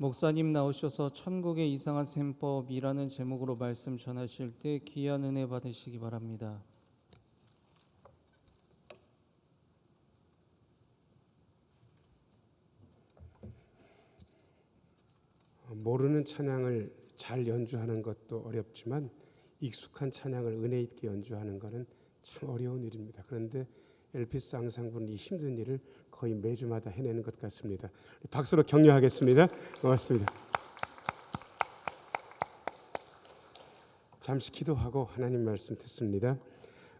목사님 나오셔서 천국의 이상한 셈법이라는 제목으로 말씀 전하실 때 귀한 은혜 받으시기 바랍니다. 모르는 찬양을 잘 연주하는 것도 어렵지만 익숙한 찬양을 은혜 있게 연주하는 것은 참 어려운 일입니다. 그런데 엘피스 앙상블은 이 힘든 일을 거의 매주마다 해내는 것 같습니다. 박수로 격려하겠습니다. 고맙습니다. 잠시 기도하고 하나님 말씀 듣습니다.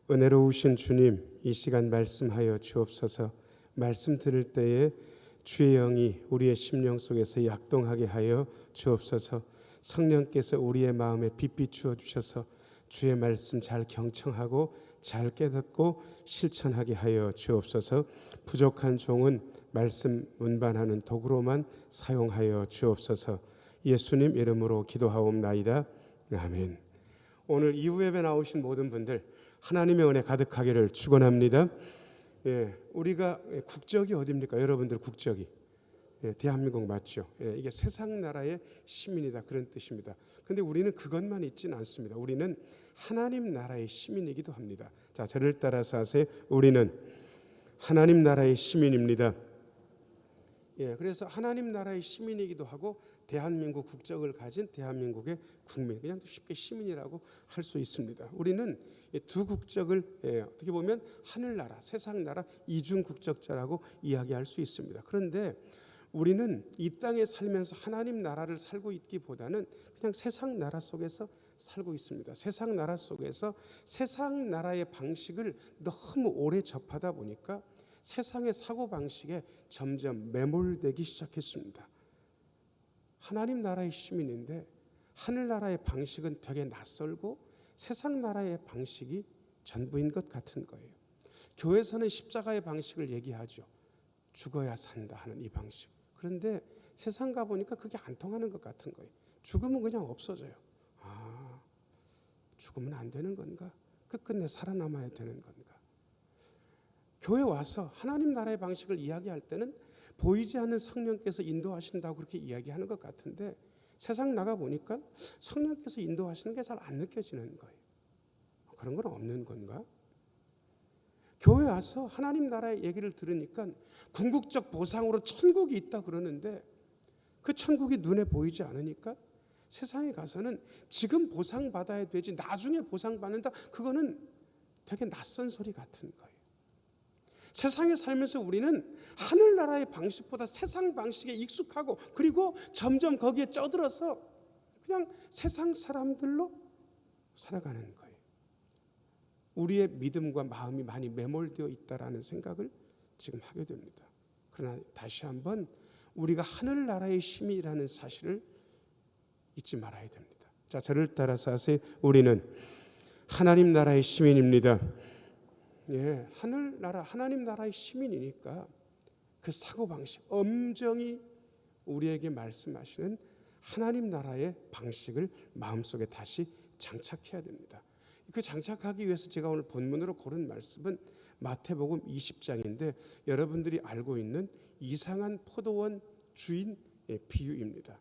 은혜로우신 주님, 이 시간 말씀하여 주옵소서. 말씀 들을 때에 주의 영이 우리의 심령 속에서 약동하게 하여 주옵소서. 성령께서 우리의 마음에 빛 비추어 주셔서 주의 말씀 잘 경청하고 잘 깨닫고 실천하게 하여 주옵소서. 부족한 종은 말씀 운반하는 도구로만 사용하여 주옵소서. 예수님 이름으로 기도하옵나이다. 아멘. 오늘 이후 예배 나오신 모든 분들 하나님의 은혜 가득하기를 축원합니다. 우리가 국적이 어디입니까? 여러분들 국적이 대한민국 맞죠? 이게 세상 나라의 시민이다 그런 뜻입니다. 그런데 우리는 그것만 있지는 않습니다. 우리는 하나님 나라의 시민이기도 합니다. 자, 저를 따라서 하세요. 우리는 하나님 나라의 시민입니다. 그래서 하나님 나라의 시민이기도 하고 대한민국 국적을 가진 대한민국의 국민, 그냥 쉽게 시민이라고 할 수 있습니다. 우리는 두 국적을 어떻게 보면 하늘나라, 세상나라 이중 국적자라고 이야기할 수 있습니다. 그런데 우리는 이 땅에 살면서 하나님 나라를 살고 있기보다는 그냥 세상 나라 속에서 살고 있습니다. 세상 나라 속에서 세상 나라의 방식을 너무 오래 접하다 보니까 세상의 사고방식에 점점 매몰되기 시작했습니다. 하나님 나라의 시민인데 하늘나라의 방식은 되게 낯설고 세상 나라의 방식이 전부인 것 같은 거예요. 교회에서는 십자가의 방식을 얘기하죠. 죽어야 산다 하는 이 방식. 그런데 세상 가보니까 그게 안 통하는 것 같은 거예요. 죽으면 그냥 없어져요. 죽으면 안 되는 건가? 끝끝내 살아남아야 되는 건가? 교회 와서 하나님 나라의 방식을 이야기할 때는 보이지 않는 성령께서 인도하신다고 그렇게 이야기하는 것 같은데 세상 나가보니까 성령께서 인도하시는 게 잘 안 느껴지는 거예요. 그런 건 없는 건가? 교회 와서 하나님 나라의 얘기를 들으니까 궁극적 보상으로 천국이 있다 그러는데 그 천국이 눈에 보이지 않으니까 세상에 가서는 지금 보상받아야 되지 나중에 보상받는다, 그거는 되게 낯선 소리 같은 거예요. 세상에 살면서 우리는 하늘나라의 방식보다 세상 방식에 익숙하고 그리고 점점 거기에 쩌들어서 그냥 세상 사람들로 살아가는 거예요. 우리의 믿음과 마음이 많이 매몰되어 있다라는 생각을 지금 하게 됩니다. 그러나 다시 한번 우리가 하늘나라의 시민이라는 사실을 잊지 말아야 됩니다. 자, 저를 따라서 하세요. 우리는 하나님 나라의 시민입니다. 하늘나라, 하나님 나라의 시민이니까 그 사고방식, 엄정히 우리에게 말씀하시는 하나님 나라의 방식을 마음속에 다시 장착해야 됩니다. 그 장착하기 위해서 제가 오늘 본문으로 고른 말씀은 마태복음 20장인데 여러분들이 알고 있는 이상한 포도원 주인의 비유입니다.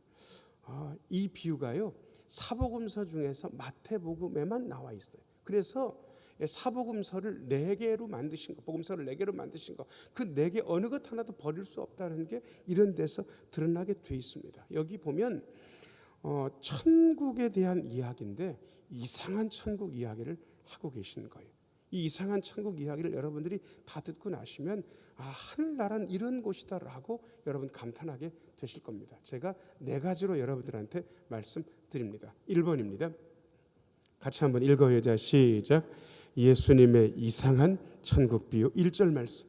이 비유가요, 사복음서 중에서 마태복음에만 나와 있어요. 그래서 사복음서를 4개로 만드신 거, 복음서를 4개로 만드신 거, 그 4개 어느 것 하나도 버릴 수 없다는 게 이런 데서 드러나게 돼 있습니다. 여기 보면 천국에 대한 이야기인데 이상한 천국 이야기를 하고 계신 거예요. 이 이상한 천국 이야기를 여러분들이 다 듣고 나시면 하늘나라는 이런 곳이다라고 여러분 감탄하게 되실 겁니다. 제가 4가지로 여러분들한테 말씀드립니다. 1번입니다. 같이 한번 읽어요. 자, 시작. 예수님의 이상한 천국 비유 1절 말씀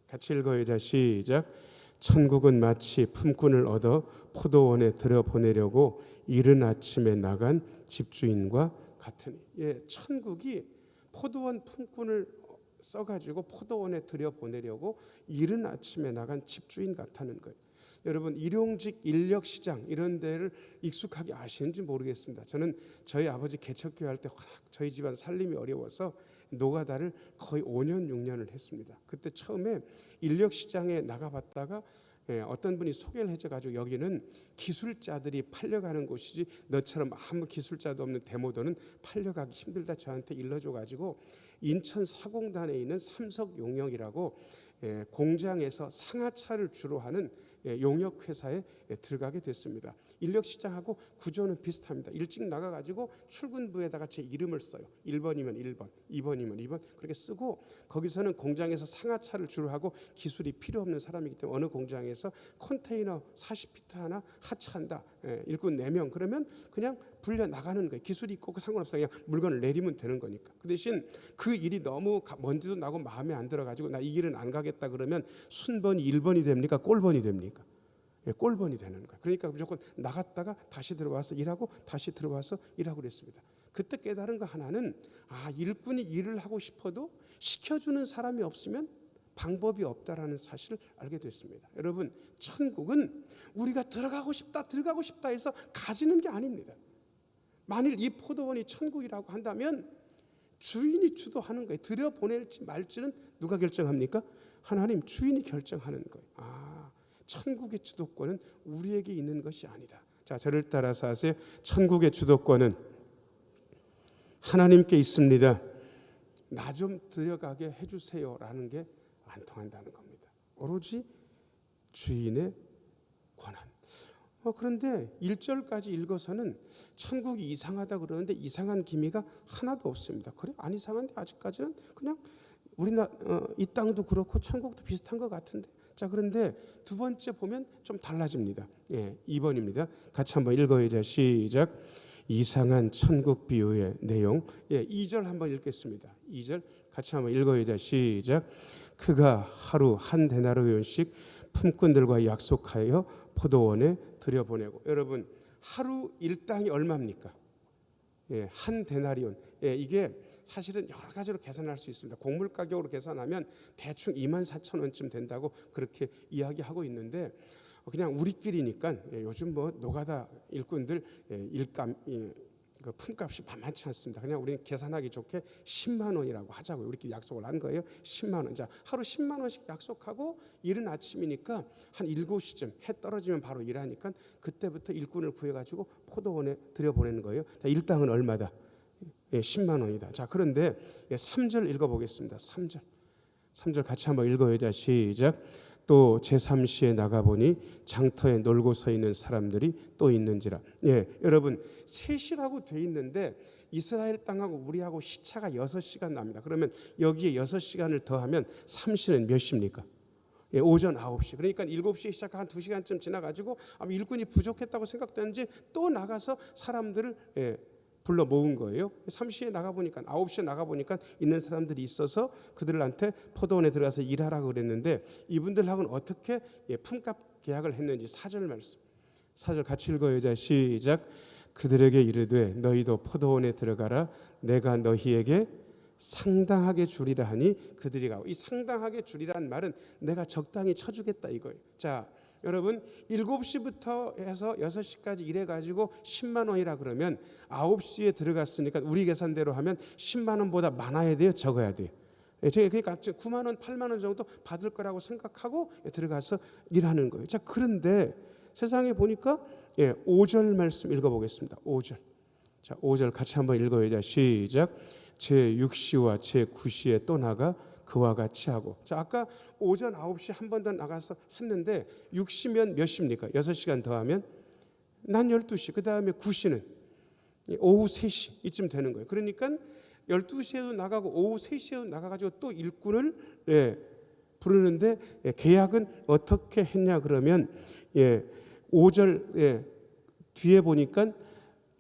같이 읽어요. 자, 시작. 천국은 마치 품꾼을 얻어 포도원에 들여보내려고 이른 아침에 나간 집주인과 같으니. 천국이 포도원 품꾼을 써가지고 포도원에 들여보내려고 이른 아침에 나간 집주인 같다는 거예요. 여러분, 일용직 인력시장 이런 데를 익숙하게 아시는지 모르겠습니다. 저는 저희 아버지 개척교회 할 때 저희 집안 살림이 어려워서 노가다를 거의 5년 6년을 했습니다. 그때 처음에 인력시장에 나가봤다가 어떤 분이 소개를 해줘가지고 여기는 기술자들이 팔려가는 곳이지 너처럼 아무 기술자도 없는 데모도는 팔려가기 힘들다 저한테 일러줘가지고 인천 사공단에 있는 삼석용역이라고 공장에서 상하차를 주로 하는 용역회사에 들어가게 됐습니다. 인력시장하고 구조는 비슷합니다. 일찍 나가가지고 출근부에다가 제 이름을 써요. 1번이면 1번, 2번이면 2번 그렇게 쓰고 거기서는 공장에서 상하차를 주로 하고 기술이 필요 없는 사람이기 때문에 어느 공장에서 컨테이너 40피트 하나 하차한다. 일꾼 4명 그러면 그냥 불려 나가는 거예요. 기술이 있고 상관없어요. 그냥 물건을 내리면 되는 거니까. 그 대신 그 일이 너무 먼지도 나고 마음에 안 들어가지고 나 이 길은 안 가겠다 그러면 순번이 1번이 됩니까? 꼴번이 됩니까? 꼴번이 되는 거예요. 그러니까 무조건 나갔다가 다시 들어와서 일하고 다시 들어와서 일하고 그랬습니다. 그때 깨달은 거 하나는 일꾼이 일을 하고 싶어도 시켜주는 사람이 없으면 방법이 없다라는 사실을 알게 됐습니다. 여러분 천국은 우리가 들어가고 싶다 해서 가지는 게 아닙니다. 만일 이 포도원이 천국이라고 한다면 주인이 주도하는 거예요. 들여보낼지 말지는 누가 결정합니까? 하나님 주인이 결정하는 거예요. 천국의 주도권은 우리에게 있는 것이 아니다. 자, 저를 따라서 하세요. 천국의 주도권은 하나님께 있습니다. 나 좀 들어가게 해주세요라는 게 안 통한다는 겁니다. 오로지 주인의 권한. 그런데 1절까지 읽어서는 천국이 이상하다 그러는데 이상한 기미가 하나도 없습니다. 그래? 안 이상한데 아직까지는 그냥 이 땅도 그렇고 천국도 비슷한 것 같은데. 자, 그런데 두 번째 보면 좀 달라집니다. 2번입니다. 같이 한번 읽어야죠. 시작. 이상한 천국 비유의 내용. 2절 한번 읽겠습니다. 2절 같이 한번 읽어야죠. 시작. 그가 하루 한 데나리온씩 품꾼들과 약속하여 포도원에 들여보내고. 여러분 하루 일당이 얼마입니까? 한 데나리온. 이게 사실은 여러 가지로 계산할 수 있습니다. 곡물 가격으로 계산하면 대충 24,000원쯤 된다고 그렇게 이야기하고 있는데 그냥 우리끼리니까 요즘 노가다 일꾼들 일감 그 품값이 만만치 않습니다. 그냥 우리는 계산하기 좋게 10만 원이라고 하자고요. 우리끼리 약속을 한 거예요. 10만 원. 자, 하루 10만 원씩 약속하고 이른 아침이니까 한 7시쯤 해 떨어지면 바로 일하니까 그때부터 일꾼을 구해가지고 포도원에 들여보내는 거예요. 자, 일당은 얼마다? 10만 원이다. 자, 그런데 3절 읽어보겠습니다. 3절 같이 한번 읽어야죠. 시작. 또 제3시에 나가보니 장터에 놀고 서 있는 사람들이 또 있는지라. 여러분 3시라고 돼 있는데 이스라엘 땅하고 우리하고 시차가 6시간 납니다. 그러면 여기에 6시간을 더하면 3시는 몇 시입니까? 오전 9시. 그러니까 7시에 시작한 한 2시간쯤 지나가지고 아마 일꾼이 부족했다고 생각되는지 또 나가서 사람들을 불러 모은 거예요. 3시에 나가보니까 9시에 나가보니까 있는 사람들이 있어서 그들한테 포도원에 들어가서 일하라고 그랬는데 이분들하고는 어떻게 품값 계약을 했는지 4절 말씀. 4절 같이 읽어요. 시작. 그들에게 이르되 너희도 포도원에 들어가라. 내가 너희에게 상당하게 주리라 하니 그들이 가고. 이 상당하게 주리라는 말은 내가 적당히 쳐주겠다 이거예요. 자, 여러분 7시부터 해서 6시까지 일해가지고 10만 원이라 그러면 9시에 들어갔으니까 우리 계산대로 하면 10만 원보다 많아야 돼요? 적어야 돼요? 그러니까 9만 원, 8만 원 정도 받을 거라고 생각하고 들어가서 일하는 거예요. 자, 그런데 세상에 보니까 5절 말씀 읽어보겠습니다. 5절. 자, 5절 같이 한번 읽어야죠. 시작. 제6시와 제9시에 또 나가 그와 같이 하고. 자, 아까 오전 9시 한 번 더 나가서 했는데 6시면 몇 시입니까? 6시간 더하면 난 12시. 그 다음에 9시는 오후 3시 이쯤 되는 거예요. 그러니까 12시에도 나가고 오후 3시에도 나가가지고 또 일꾼을 부르는데 계약은 어떻게 했냐 그러면 5절 뒤에 보니까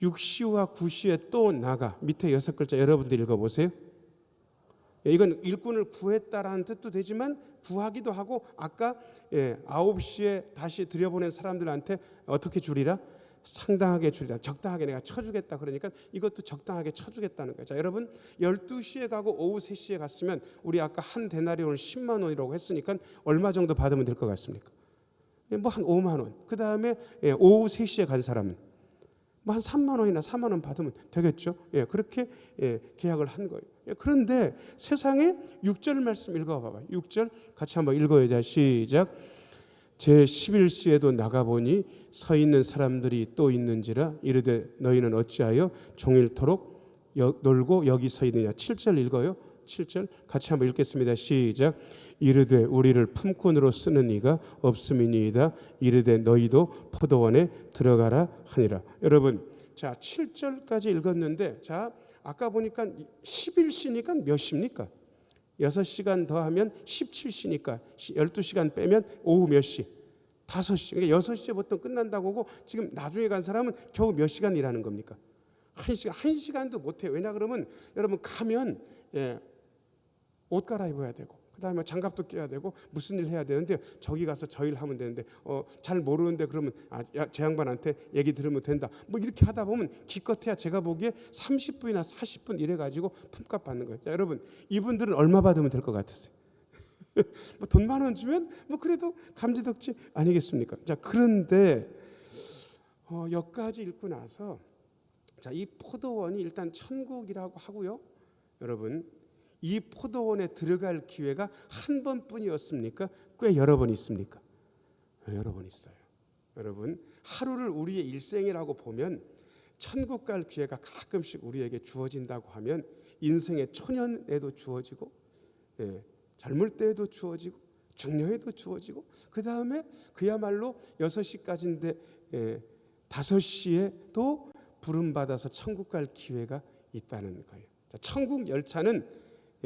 6시와 9시에 또 나가. 밑에 6글자 여러분들 읽어보세요. 이건 일꾼을 구했다라는 뜻도 되지만 구하기도 하고 아까 9시에 다시 들여보낸 사람들한테 어떻게 주리라? 상당하게 주리라. 적당하게 내가 쳐주겠다. 그러니까 이것도 적당하게 쳐주겠다는 거예요. 자, 여러분 12시에 가고 오후 3시에 갔으면 우리 아까 한 데나리온을 10만 원이라고 했으니까 얼마 정도 받으면 될 것 같습니까? 한 5만 원. 그 다음에 오후 3시에 간 사람은 한 3만 원이나 4만 원 받으면 되겠죠. 그렇게 계약을 한 거예요. 그런데 세상에 6절 말씀 읽어봐봐요. 6절 같이 한번 읽어야죠. 시작. 제11시에도 나가보니 서 있는 사람들이 또 있는지라 이르되 너희는 어찌하여 종일토록 놀고 여기 서 있느냐. 7절 읽어요. 7절 같이 한번 읽겠습니다. 시작. 이르되 우리를 품꾼으로 쓰는 이가 없음이니이다. 이르되 너희도 포도원에 들어가라 하니라. 여러분, 자 7절까지 읽었는데, 자 아까 보니까 11시니까 몇 시입니까? 6시간 더하면 17시니까 12시간 빼면 오후 몇 시? 5시. 그러니까 6시에 보통 끝난다고 하고 지금 나중에 간 사람은 겨우 몇 시간 일하는 겁니까? 1시간, 1시간도 못해요. 왜냐 그러면 여러분 가면 옷 갈아입어야 되고, 그다음에 장갑도 껴야 되고 무슨 일 해야 되는데, 저기 가서 저 일 하면 되는데 잘 모르는데 그러면 제 양반한테 얘기 들으면 된다. 뭐 이렇게 하다 보면 기껏해야 제가 보기에 30분이나 40분 일해 가지고 품값 받는 거예요. 자, 여러분 이분들은 얼마 받으면 될 것 같으세요? 뭐 돈 10,000원 주면 뭐 그래도 감지덕지 아니겠습니까? 자, 그런데 여기까지 읽고 나서 자, 이 포도원이 일단 천국이라고 하고요. 여러분 이 포도원에 들어갈 기회가 한 번뿐이었습니까? 꽤 여러 번 있습니까? 여러 번 있어요. 여러분 하루를 우리의 일생이라고 보면 천국 갈 기회가 가끔씩 우리에게 주어진다고 하면 인생의 초년에도 주어지고, 젊을 때에도 주어지고, 중년에도 주어지고, 그 다음에 그야말로 6시까지인데 5시에도 부름받아서 천국 갈 기회가 있다는 거예요. 자, 천국 열차는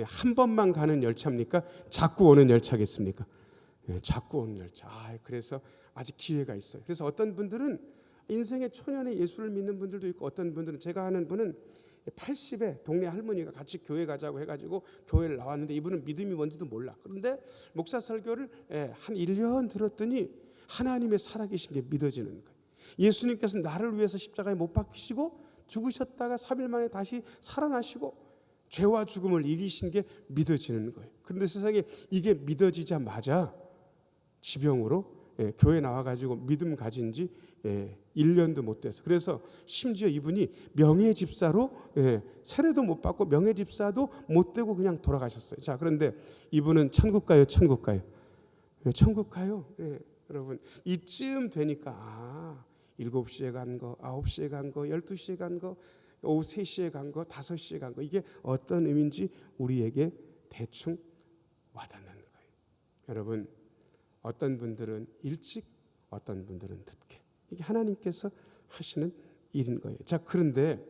한 번만 가는 열차입니까? 자꾸 오는 열차겠습니까? 자꾸 오는 열차. 그래서 아직 기회가 있어요. 그래서 어떤 분들은 인생의 초년에 예수를 믿는 분들도 있고, 어떤 분들은, 제가 아는 분은 80에 동네 할머니가 같이 교회 가자고 해가지고 교회를 나왔는데 이분은 믿음이 뭔지도 몰라. 그런데 목사 설교를 한 1년 들었더니 하나님의 살아계신 게 믿어지는 거예요. 예수님께서 나를 위해서 십자가에 못 박히시고 죽으셨다가 3일 만에 다시 살아나시고 죄와 죽음을 이기신 게 믿어지는 거예요. 그런데 세상에 이게 믿어지자마자 지병으로 교회 나와가지고 믿음 가진 지 1년도 못 돼서, 그래서 심지어 이분이 명예집사로 세례도 못 받고 명예집사도 못 되고 그냥 돌아가셨어요. 자, 그런데 이분은 천국 가요, 천국 가요? 천국 가요. 여러분 이쯤 되니까 7시에 간 거, 9시에 간 거, 12시에 간 거, 오후 3시에 간 거, 5시에 간 거, 이게 어떤 의미인지 우리에게 대충 와닿는 거예요. 여러분 어떤 분들은 일찍, 어떤 분들은 늦게, 이게 하나님께서 하시는 일인 거예요. 자, 그런데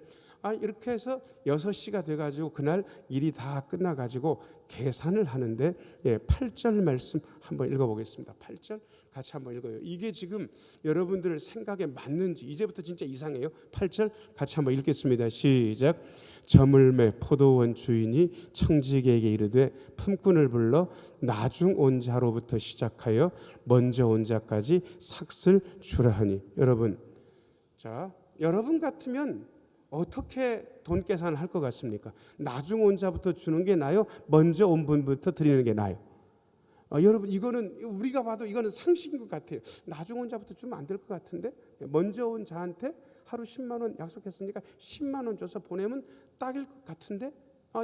이렇게 해서 6시가 돼가지고 그날 일이 다 끝나가지고 계산을 하는데 8절 말씀 한번 읽어보겠습니다. 8절 같이 한번 읽어요. 이게 지금 여러분들 생각에 맞는지 이제부터 진짜 이상해요. 8절 같이 한번 읽겠습니다. 시작. 저물매 포도원 주인이 청지기에게 이르되 품꾼을 불러 나중 온 자로부터 시작하여 먼저 온 자까지 삭슬 주라 하니. 여러분, 자, 여러분 같으면 어떻게 돈 계산을 할 것 같습니까? 나중 온 자부터 주는 게 나요? 먼저 온 분부터 드리는 게 나요? 여러분 이거는 우리가 봐도 이거는 상식인 것 같아요. 나중 온 자부터 주면 안 될 것 같은데, 먼저 온 자한테 하루 10만 원 약속했으니까 10만 원 줘서 보내면 딱일 것 같은데,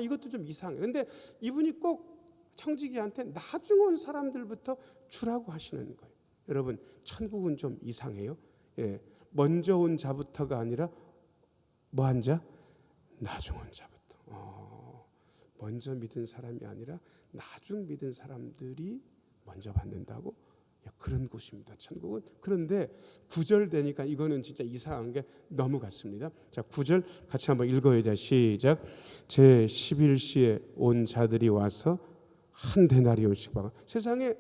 이것도 좀 이상해요. 근데 이분이 꼭 청지기한테 나중 온 사람들부터 주라고 하시는 거예요. 여러분 천국은 좀 이상해요. 먼저 온 자부터가 아니라 뭐한 자? 나중 온 자부터. 먼저 믿은 사람이 아니라 나중 믿은 사람들이 먼저 받는다고? 그런 곳입니다, 천국은. 그런데 9절 되니까 이거는 진짜 이상한 게 넘어갔습니다. 자, 9절 같이 한번 읽어야죠. 시작. 제 11시에 온 자들이 와서 한 데나리온씩 받아. 세상에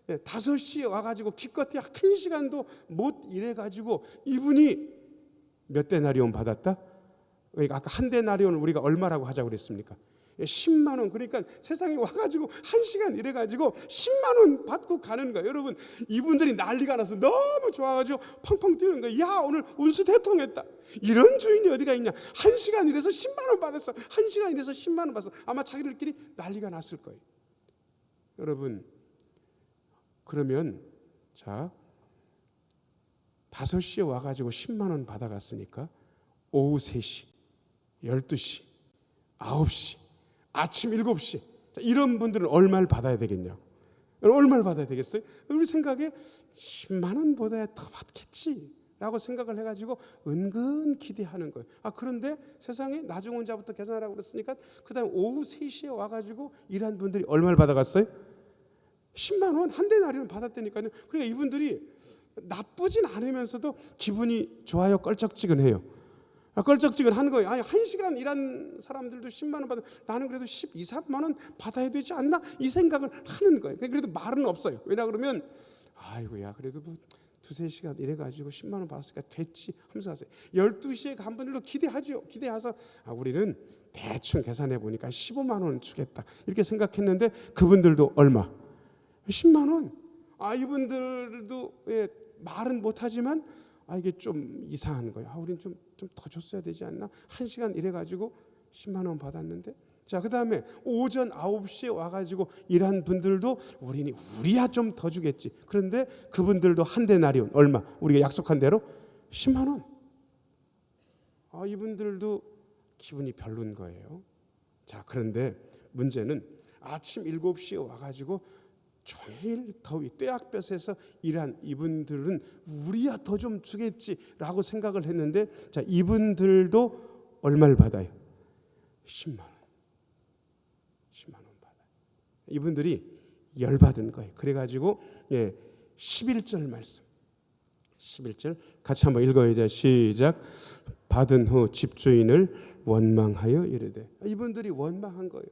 5시에 와가지고 기껏해야 1시간도 못 일해가지고 이분이 몇 데나리온 받았다? 그러니까 아까 한 데나리온을 우리가 얼마라고 하자고 그랬습니까? 10만 원. 그러니까 세상에 와가지고 1시간 일해가지고 10만 원 받고 가는 거예요. 여러분 이분들이 난리가 나서 너무 좋아가지고 펑펑 뛰는 거예요. 야, 오늘 운수 대통했다. 이런 주인이 어디가 있냐. 1시간 일해서 10만 원 받았어. 1시간 일해서 10만 원 받았어. 아마 자기들끼리 난리가 났을 거예요. 여러분 그러면 자 5시에 와가지고 10만 원 받아갔으니까 오후 3시, 12시, 9시, 아침 7시, 이런 분들은 얼마를 받아야 되겠냐고. 얼마를 받아야 되겠어요? 우리 생각에 10만 원보다 더 받겠지라고 생각을 해가지고 은근 기대하는 거예요. 그런데 세상에 나중 혼자부터 계산하라고 그랬으니까 그 다음에 오후 3시에 와가지고 일한 분들이 얼마를 받아갔어요? 10만 원 한 대나리는 받았다니까요. 그러니까 이분들이 나쁘진 않으면서도 기분이 좋아요, 껄쩍지근해요. 껄쩍지근한 거예요. 아니 1시간 일한 사람들도 10만 원 받아, 나는 그래도 12, 3만 원 받아야 되지 않나 이 생각을 하는 거예요. 그래도 말은 없어요. 왜냐 그러면 아이고야 그래도 뭐 2-3시간 일해가지고 10만 원 받았으니까 됐지 하면서 하세요. 12시에 간 분들도 기대하죠. 기대해서 우리는 대충 계산해 보니까 15만 원 주겠다 이렇게 생각했는데 그분들도 얼마? 10만 원. 이분들도 말은 못하지만 이게 좀 이상한 거예요. 우리는 좀 더 줬어야 되지 않나? 1시간 일해가지고 10만 원 받았는데. 자, 그 다음에 오전 9시에 와가지고 일한 분들도 우리야 좀 더 주겠지. 그런데 그분들도 한 대나리온 얼마? 우리가 약속한 대로 10만 원. 이분들도 기분이 별론 거예요. 자, 그런데 문제는 아침 7시에 와가지고 종일 더위 떼약볕에서 일한 이분들은 우리야 더 좀 주겠지라고 생각을 했는데, 자 이분들도 얼마를 받아요? 10만 원. 10만 원 받아요. 이분들이 열받은 거예요. 그래가지고 11절 말씀, 11절 같이 한번 읽어야죠. 시작. 받은 후 집주인을 원망하여 이르되. 이분들이 원망한 거예요.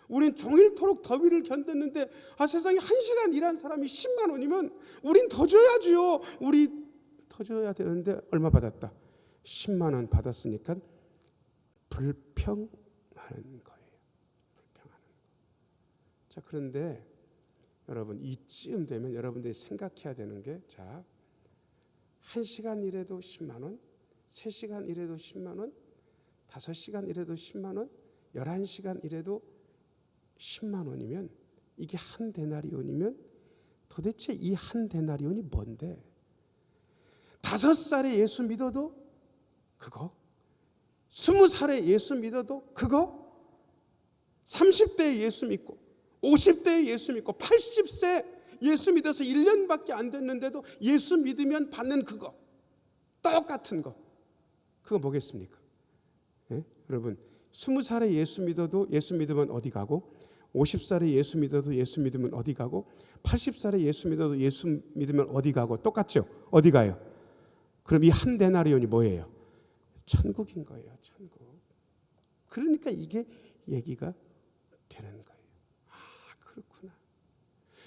우린 종일토록 더위를 견뎠는데 세상에 1시간 일한 사람이 10만 원이면 우린 더 줘야죠. 우리 더 줘야 되는데 얼마 받았다? 10만 원 받았으니까 불평하는 거예요. 불평하는 거. 자, 그런데 여러분 이쯤 되면 여러분들이 생각해야 되는 게, 자 1시간 일해도 10만 원, 3시간 일해도 10만 원, 5시간 일해도 10만 원, 11시간 일해도 10만 원이면, 이게 한 데나리온이면 도대체 이 한 데나리온이 뭔데? 5살에 예수 믿어도 그거, 20살에 예수 믿어도 그거, 30대에 예수 믿고 50대에 예수 믿고 80세 예수 믿어서 1년밖에 안 됐는데도 예수 믿으면 받는 그거, 똑같은 거, 그거 뭐겠습니까? 여러분 20살에 예수 믿어도 예수 믿으면 어디 가고, 50살에 예수 믿어도 예수 믿으면 어디 가고, 80살에 예수 믿어도 예수 믿으면 어디 가고 똑같죠? 어디 가요? 그럼 이 한 데나리온이 뭐예요? 천국인 거예요. 천국. 그러니까 이게 얘기가 되는 거예요. 그렇구나.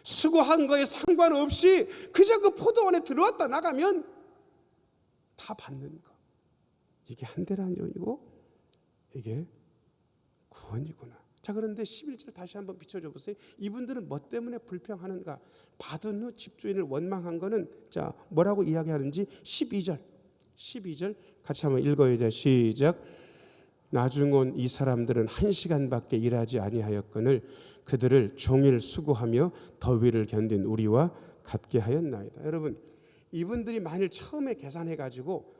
수고한 거에 상관없이 그저 그 포도원에 들어왔다 나가면 다 받는 거. 이게 한 데나리온이고 이게 구원이구나. 자, 그런데 11절 다시 한번 비춰줘 보세요. 이분들은 뭐 때문에 불평하는가? 받은 후 집주인을 원망한 거는, 자 뭐라고 이야기하는지 12절 같이 한번 읽어야죠. 시작. 나중 온 이 사람들은 1시간밖에 일하지 아니하였거늘 그들을 종일 수고하며 더위를 견딘 우리와 같게 하였나이다. 여러분 이분들이 만일 처음에 계산해가지고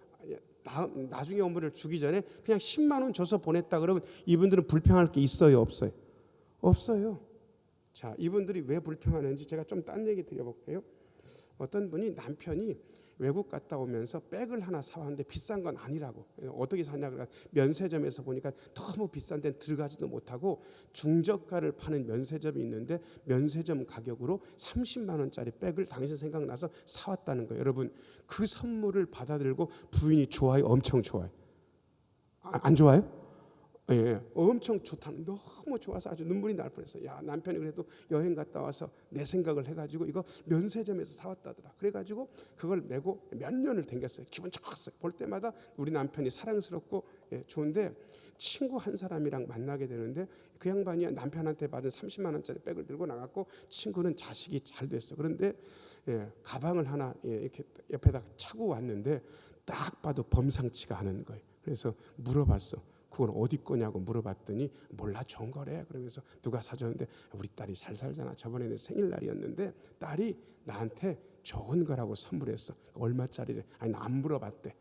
나중에 업무를 주기 전에 그냥 10만 원 줘서 보냈다 그러면 이분들은 불평할 게 있어요, 없어요? 없어요. 자, 이분들이 왜 불평하는지 제가 좀 딴 얘기 드려볼게요. 어떤 분이 남편이 외국 갔다 오면서 백을 하나 사왔는데 비싼 건 아니라고. 어떻게 샀냐 그러니까 면세점에서 보니까 너무 비싼 데는 들어가지도 못하고 중저가를 파는 면세점이 있는데 면세점 가격으로 30만 원짜리 백을 당신 생각나서 사왔다는 거예요. 여러분 그 선물을 받아들고 부인이 좋아요? 엄청 좋아요? 안 좋아요? 예, 엄청 좋다는, 너무 좋아서 아주 눈물이 날 뻔했어요. 야, 남편이 그래도 여행 갔다 와서 내 생각을 해가지고 이거 면세점에서 사왔다더라. 그래가지고 그걸 메고 몇 년을 댕겼어요. 기분 좋았어요. 볼 때마다 우리 남편이 사랑스럽고 좋은데, 친구 한 사람이랑 만나게 되는데 그 양반이 남편한테 받은 30만 원짜리 백을 들고 나갔고, 친구는 자식이 잘 됐어. 그런데 가방을 하나 이렇게 옆에다 차고 왔는데 딱 봐도 범상치가 않은 거예요. 그래서 물어봤어. 그건 어디 거냐고 물어봤더니 몰라, 좋은 거래. 그러면서 누가 사줬는데 우리 딸이 잘 살잖아. 저번에 내 생일날이었는데 딸이 나한테 좋은 거라고 선물했어. 얼마짜리래? 아니 나 안 물어봤대.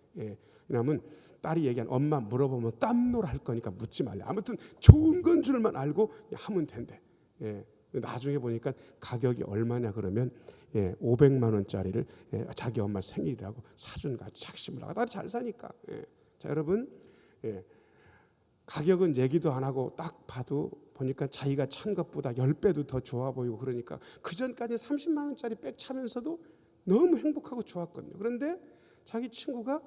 왜냐하면 딸이 얘기한, 엄마 물어보면 깜놀할 거니까 묻지 말래. 아무튼 좋은 건 줄만 알고 하면 된대. 나중에 보니까 가격이 얼마냐 그러면 500만 원짜리를 자기 엄마 생일이라고 사준 거 착심을 하고 나 잘 사니까. 자 여러분, 가격은 얘기도 안 하고 딱 봐도 보니까 자기가 찬 것보다 10배도 더 좋아 보이고 그러니까 그 전까지 30만 원짜리 백 차면서도 너무 행복하고 좋았거든요. 그런데 자기 친구가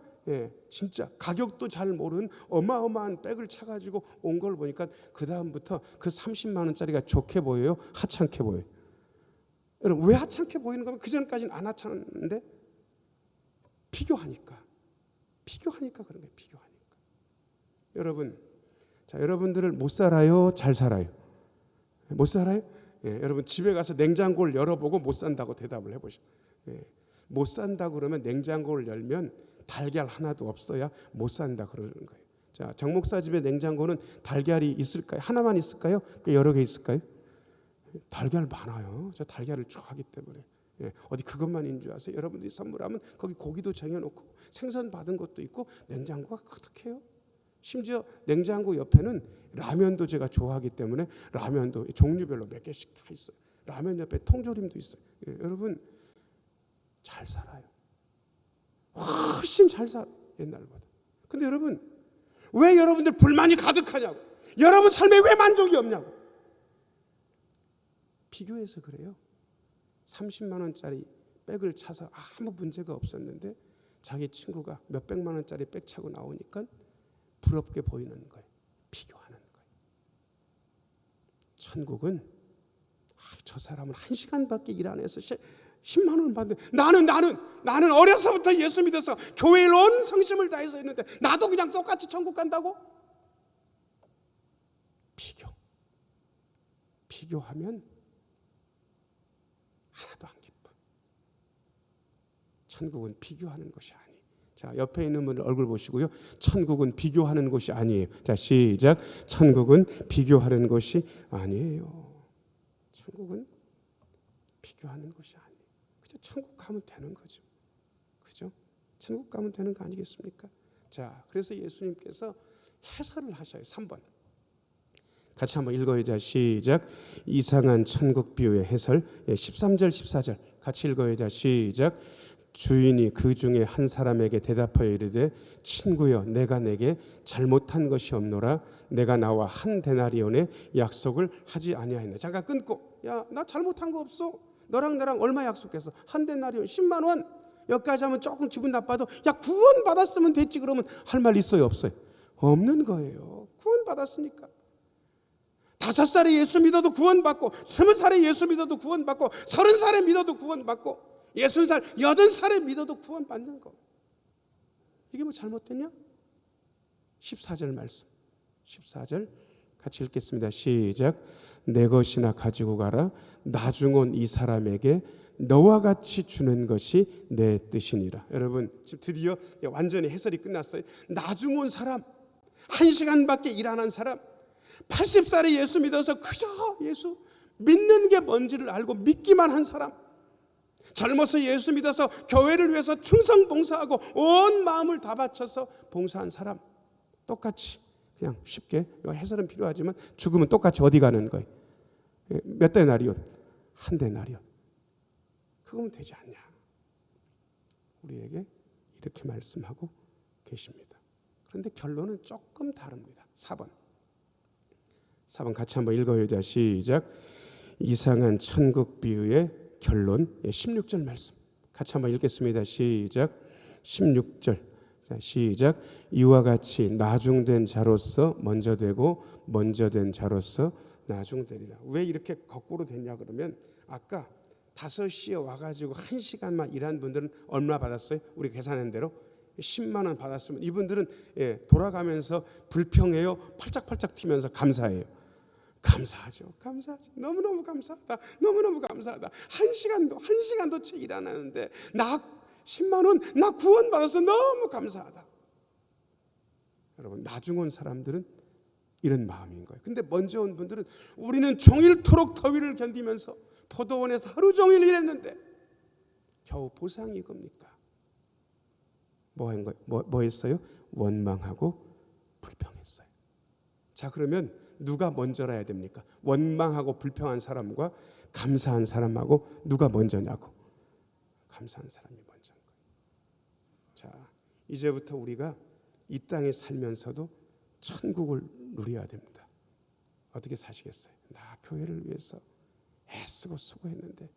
진짜 가격도 잘 모르는 어마어마한 백을 차가지고 온 걸 보니까 그 다음부터 그 30만 원짜리가 좋게 보여요? 하찮게 보여요? 여러분 왜 하찮게 보이는 거면 그 전까지는 안 하찮은데 비교하니까 그런 거예요. 비교하니까. 여러분, 자 여러분들을 못 살아요? 잘 살아요? 못 살아요? 여러분 집에 가서 냉장고를 열어보고 못 산다고 대답을 해보시오. 못 산다 그러면 냉장고를 열면 달걀 하나도 없어야 못 산다 그러는 거예요. 자, 정 목사 집에 냉장고는 달걀이 있을까요? 하나만 있을까요? 여러 개 있을까요? 달걀 많아요. 저 달걀을 좋아하기 때문에. 어디 그것만인 줄 아세요? 여러분들이 선물하면 거기 고기도 쟁여놓고 생선 받은 것도 있고 냉장고가 가득해요. 심지어 냉장고 옆에는 라면도 제가 좋아하기 때문에 라면도 종류별로 몇 개씩 다 있어요. 라면 옆에 통조림도 있어요. 여러분 잘 살아요. 훨씬 잘 살아요. 옛날보다. 근데 여러분 왜 여러분들 불만이 가득하냐고. 여러분 삶에 왜 만족이 없냐고. 비교해서 그래요. 30만 원짜리 백을 차서 아무 문제가 없었는데 자기 친구가 몇백만 원짜리 백 차고 나오니까 부럽게 보이는 거예요. 비교하는 거예요. 천국은 저 사람은 1시간밖에 일 안 해서 10만 원 받는데 나는 어려서부터 예수 믿어서 교회에 온 성심을 다해서 했는데 나도 그냥 똑같이 천국 간다고? 비교하면 하나도 안 기뻐. 천국은 비교하는 것이 아니에요. 자, 옆에 있는 분 얼굴 보시고요. 천국은 비교하는 곳이 아니에요. 자, 시작. 천국은 비교하는 것이 아니에요. 천국은 비교하는 것이 아니에요. 그죠? 천국 가면 되는 거죠. 그죠? 천국 가면 되는 거 아니겠습니까? 자, 그래서 예수님께서 해설을 하셔요. 3번. 같이 한번 읽어요. 자, 시작. 이상한 천국 비유의 해설. 13절 14절 같이 읽어요. 자, 시작. 주인이 그 중에 한 사람에게 대답하여 이르되 친구여 내가 내게 잘못한 것이 없노라. 내가 나와 한 데나리온의 약속을 하지 아니하였나. 잠깐 끊고 야, 나 잘못한 거 없어. 너랑 나랑 얼마 약속했어? 한 데나리온 10만 원. 여기까지 하면 조금 기분 나빠도 야 구원 받았으면 됐지. 그러면 할 말 있어요? 없어요? 없는 거예요. 구원 받았으니까. 5살에 예수 믿어도 구원받고 20살에 예수 믿어도 구원받고 30살에 믿어도 구원받고 60살, 80살에 믿어도 구원받는 거. 이게 뭐 잘못됐냐? 14절 말씀. 14절 같이 읽겠습니다. 시작. 내 것이나 가지고 가라. 나중 온 이 사람에게 너와 같이 주는 것이 내 뜻이니라. 여러분 지금 드디어 완전히 해설이 끝났어요. 나중 온 사람, 1시간밖에 일 안 한 사람, 80살에 예수 믿어서 그저 예수 믿는 게 뭔지를 알고 믿기만 한 사람, 젊어서 예수 믿어서 교회를 위해서 충성 봉사하고 온 마음을 다 바쳐서 봉사한 사람, 똑같이 그냥 쉽게 해설은 필요하지만 죽으면 똑같이 어디 가는 거예요? 몇 데나리온? 한 데나리온. 그거면 되지 않냐? 우리에게 이렇게 말씀하고 계십니다. 그런데 결론은 조금 다릅니다. 4번 같이 한번 읽어요. 자, 시작. 이상한 천국 비유의 결론. 16절 말씀 같이 한번 읽겠습니다. 시작. 16절. 자, 시작. 이와 같이 나중된 자로서 먼저 되고 먼저 된 자로서 나중되리라. 왜 이렇게 거꾸로 됐냐 그러면 아까 5시에 와가지고 1시간만 일한 분들은 얼마 받았어요? 우리 계산한 대로 10만 원 받았으면 이분들은 돌아가면서 불평해요? 팔짝팔짝 튀면서 감사해요? 감사하죠. 너무너무 감사하다. 너무너무 감사하다. 1시간도 채 일 안 하는데 나 10만 원, 나 구원 받아서 너무 감사하다. 여러분 나중 온 사람들은 이런 마음인 거예요. 근데 먼저 온 분들은 우리는 종일토록 더위를 견디면서 포도원에서 하루 종일 일했는데 겨우 보상이 겁니까? 뭐 했어요? 원망하고 불평했어요. 자, 그러면 누가 먼저라야 됩니까? 원망하고 불평한 사람과 감사한 사람하고 누가 먼저냐고. 감사한 사람이 먼저인 거예요. 자, 이제부터 우리가 이 땅에 살면서도 천국을 누려야 됩니다. 어떻게 사시겠어요? 나 교회를 위해서 애쓰고 수고했는데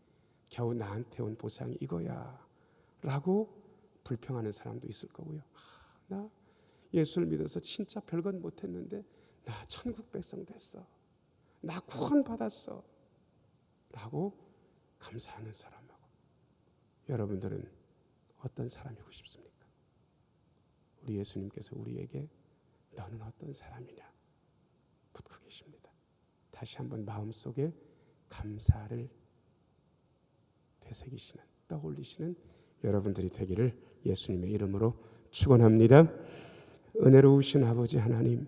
겨우 나한테 온 보상이 이거야 라고 불평하는 사람도 있을 거고요. 나 예수를 믿어서 진짜 별건 못했는데 나 천국 백성 됐어, 나 구원 받았어 라고 감사하는 사람하고. 여러분들은 어떤 사람이고 싶습니까? 우리 예수님께서 우리에게 너는 어떤 사람이냐 묻고 계십니다. 다시 한번 마음속에 감사를 되새기시는, 떠올리시는 여러분들이 되기를 예수님의 이름으로 축원합니다. 은혜로우신 아버지 하나님,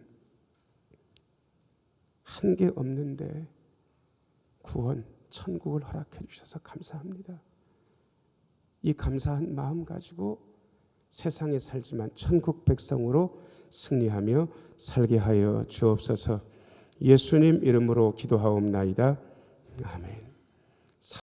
한 게 없는데 구원, 천국을 허락해 주셔서 감사합니다. 이 감사한 마음 가지고 세상에 살지만 천국 백성으로 승리하며 살게 하여 주옵소서. 예수님 이름으로 기도하옵나이다. 아멘.